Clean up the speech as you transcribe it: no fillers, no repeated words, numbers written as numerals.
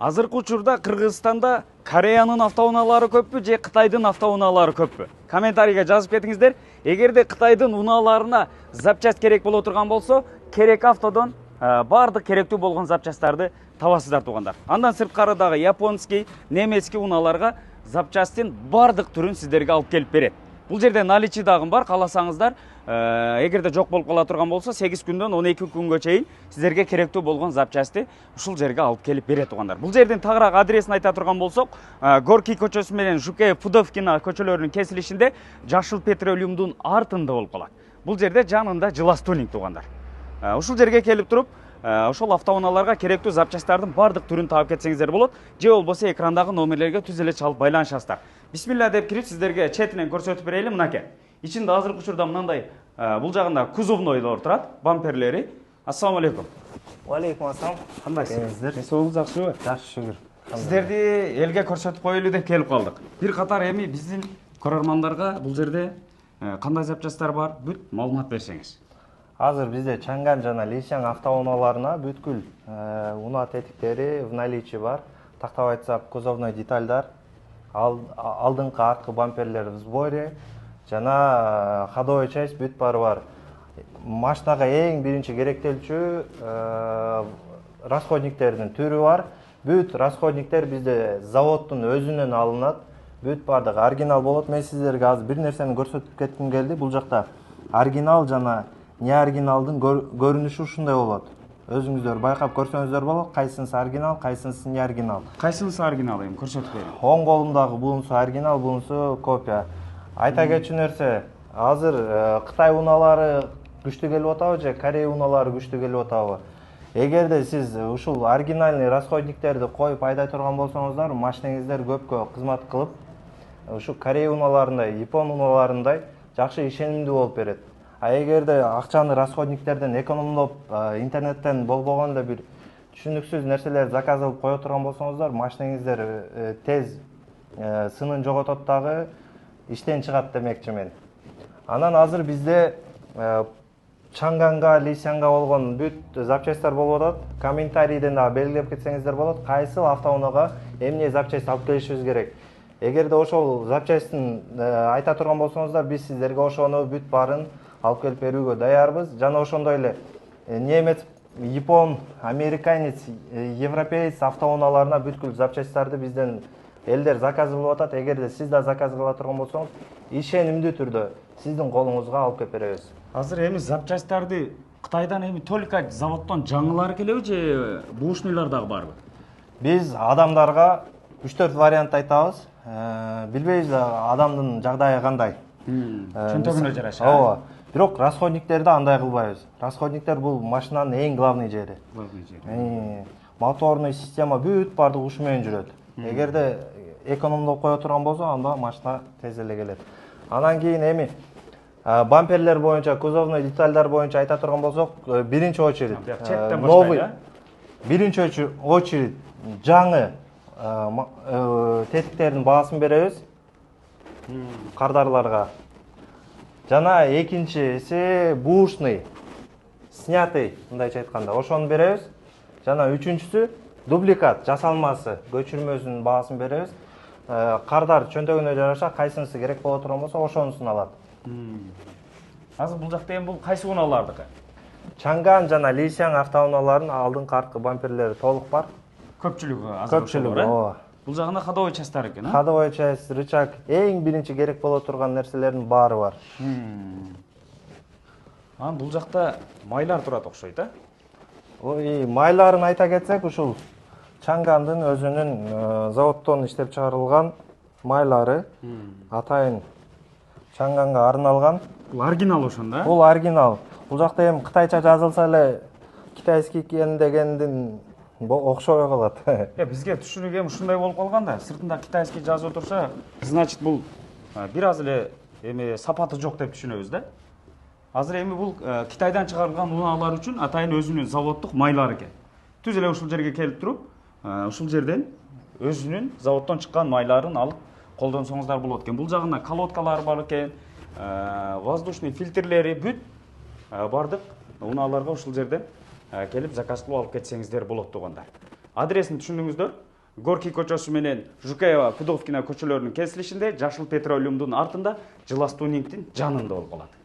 Азыркы учурда Кыргызстанда Кореянын автоунаалары көппү же Кытайдын автоунаалары көппү? Комментарийге жазып кетиңиздер. Эгерде Кытайдын унааларына запчасть керек боло турган болсо, керек автодон бардык керектүү болгон запчасттарды табасыздар туугандар. Андан сырткары дагы японский, немецкий унааларга запчасттын бардык түрүн сиздерге алып келип берет. Бул жерде наличий дагы бар, кааласаңыздар, эгерде жок болуп кала турган болсо 8 күндөн 12 күнгө чейин сиздерге керектүү болгон запчастты ушул жерге алып келип берет туугандар. Бул жердин тагыраак адресин айта турган болсок, Горький көчөсү менен Жукеев Пудовкина көчөлөрүнүн кесилишинде Жашыл Петролиумдун артында болуп калат. Бул жерде жанында Жылас Тунинг туугандар. Ушул жерге келип туруп, ошол автоунааларга керектүү запчасттардын бардык түрүн таап кетсеңиздер болот, же болбосо экрандагы номерлерге түз эле чалып байланышасыздар. Бисмилла деп кирип сиздерге четинен көрсөтүп берели. Мынакей. Ичинде азыркы учурда мындай бул жагында кузовнойлор турат, бамперлери. Ассаламу алейкум. Алейкум ассалам. Кандайсыздар? Эсогуңуз жакшыбы? Жакшы, шүгүр. Сиздерди элге көрсөтүп коелу деп келип калдык. Бир катар эми биздин көрөрмандарга бул жерде кандай запчасттар бар, бүт маалымат берсеңиз. Азыр бизде Чанган жана Лисян автоунааларына бүткүл унаа тетиктери в наличии бар. Тактап айтсак, кузовной детальдар, алдыңкы арткы бамперлер в сборе жана ходовой часть бүт баары бар. Машинага эң биринчи керектелчү расходниктердин түрү бар. Бүт расходниктер бизде заводдун өзүнөн алынат. Бүт бардыгы оригинал болот. Мен сиздерге азыр бир нерсени көрсөтүп кетким келди. Бул жакта оригинал жана не оригиналдын көрүнүшү ушундай болот. Өзүңүздөр байкап көрсөңүздөр болот, кайсынысы оригинал, кайсынысы не оригинал. Кайсынысы оригинал эми көрсөтүп бериң. Оң колумдагы буунусу оригинал, буунусу копия. Айта кетчү нерсе, азыр Кытай унаалары күчтүү келип атабы же Корея унаалары күчтүү келип атабы? Эгерде сиз ушул оригинальный расходниктерди коюп айдай турган болсоңуздар, машинеңиздер көпкө кызмат кылып, ушу Корея унааларындай, Япон унааларындай жакшы ишенимдүү болуп берет. А эгерде акчаны расходниктерден экономдоп, интернеттен болбогондо бир түшүнүксүз нерселер заказ кылып кое турган болсоңуздар, машинеңиздер тез сынын жоготот дагы, иштен чыгат демекчи мен. Анан азыр бизде Чанганга, Лисянга болгон бүт запчасттар болуп атат. Комментарийден дагы белгилеп кетсеңиздер болот, кайсыл автоунаага эмне запчасть алып келишибиз керек. Эгерде ошол запчасттын айта турган болсоңуздар, биз сиздерге ошону бүт баарын алып келип берүүгө даярбыз. Жана ошондой эле немец, япон, американец, европеец автоунааларына бүткүл запчасттарды бизден элдер заказ кылып атат. Эгерде сиз да заказ кыла турган болсоңуз, ишенимдүү түрдө сиздин колуңузга алып келип беребиз. Азыр эми запчасттарды Кытайдан эми только заводдон жаңылары келеби же буушныйлар дагы барбы? Биз адамдарга 3-4 вариант айтабыз. Билбейбиз адамдын жагдайы кандай. Чөнтөгүнө жараша. Ооба. Бирок расходниктерди андай кылбайбыз. Расходниктер бул машинанын эң главный жери. Моторный система бүт бардыгы ушу менен жүрөт. Эгерде экономдоп кое турган болсо, анда машина тез эле келет. Анан кийин эми бамперлер боюнча, кузовный детальдар боюнча айта турган болсок, биринчи очередь новый, биринчи очередь жаңы тетиктердин баасын беребиз кардарларга. Жана экинчиси бушный, снятый, мындайча айтканда, ошону беребиз. Жана үчүнчүсү дубликат, жасалмасы, көчүрмөсүнүн баасын беребиз. Кардар чөнтөгүнө жараша кайсынысы керек боло турган болсо, ошонусун алат. Азыр бул жакта эми бул кайсы унаалардыкы? Чанган жана Лисян автоунааларынын алдыңкы арткы бамперлери толук бар. Көпчүлүгү азыр ошолор, ооба. Бул жагында ходовой частьтар экен, Ходовой часть, рычаг, эң биринчи керек боло турган нерселердин баары бар. Анан бул жакта майлар турат окшойт, Ой, майларын айта кетсек, ушул Чангандын өзүнүн заводдон иштеп чыгарылган майлары, атайын Чанганга арналган. Бул оригинал ошондо, Бул оригинал. Бул жакта эми кытайча жазылса эле китайский экен дегендин окшобой калат. Бизге түшүнүк эми ушундай болуп калган да, сыртында китайский жазып отурса, значит бул бир аз эле эми сапаты жок деп түшүнөбүз да. Азыр эми бул Китайдан чыгарылган унаалар үчүн атайын өзүнүн заводдук майлары экен. Түз эле ушул жерге келип туруп, ушул жерден өзүнүн заводдон чыккан майларын алып колдонсоңуздар болот экен. Бул жагында колодкалары бар экен, воздушный фильтрлери бүт бардык унааларга ушул жерден келип заказ кылып алып кетсеңиздер болот туугандар. Адресин түшүндүңүздөр. Горький көчөсү менен Жукаева Пудовкина көчөлөрүнүн кесилишинде Жашыл Петролиумдун артында Жылас Тунингдин жанында болуп калат.